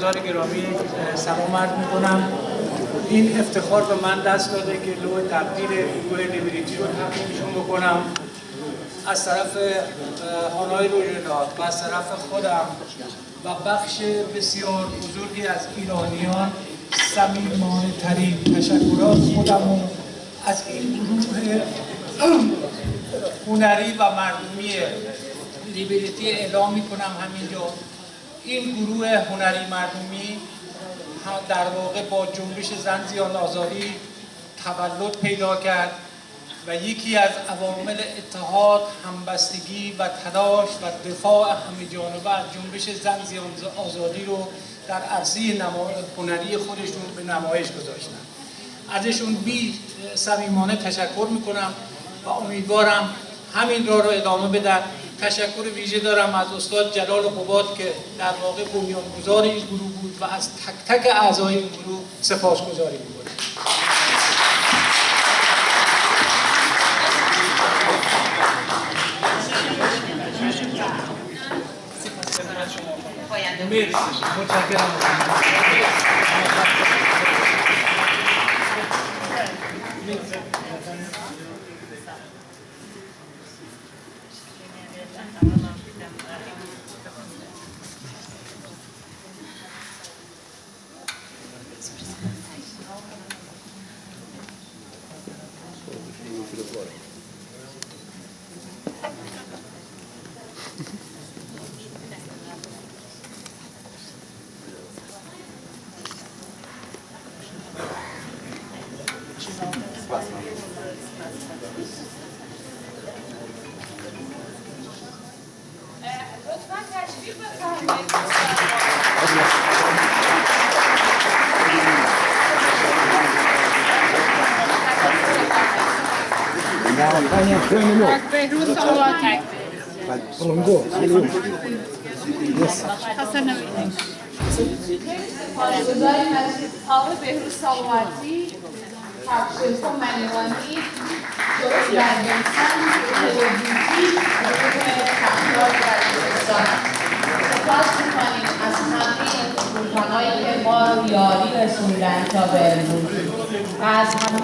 برگزار گرامی سلام عرض میکنم. این افتخار به من دست داده که لوح تقدیر گروه لیبریتی رو تقدیمشون بکنم از طرف هانای روژنات و از طرف خودم و بخش بسیار بزرگی از ایرانیان. صمیمانه ترین تشکرات خودم از این گروه هنری و مردمی لیبریتی اعلام میکنم همینجا. این گروه هنری مردمی در واقع با جنبش زن زیان آزادی تولد پیدا کرد و یکی از عوامل اتحاد، همبستگی و تلاش و دفاع همه جانبه از جنبش زن زیان آزادی رو در عرصه هنری خودشون به نمایش گذاشتن. ازشون بی صمیمانه تشکر میکنم و امیدوارم همین راه رو ادامه بدن. تشکر ویژه دارم از استاد جلال قباد که در واقع بنیانگذار این گروه بود و از تک تک اعضای این گروه سپاسگزاری میکنم. متشکرم. بهروز سلواتی. خانه‌گذاری آقای بهروز سلواتی، کفشلکو منیوانی، جوش گردنسن، تلویزیونی، تختار در کردستان. سپاس می‌کنیم از همه دوستانایی که ما رو یاری رسوندن تا به امروز و از همه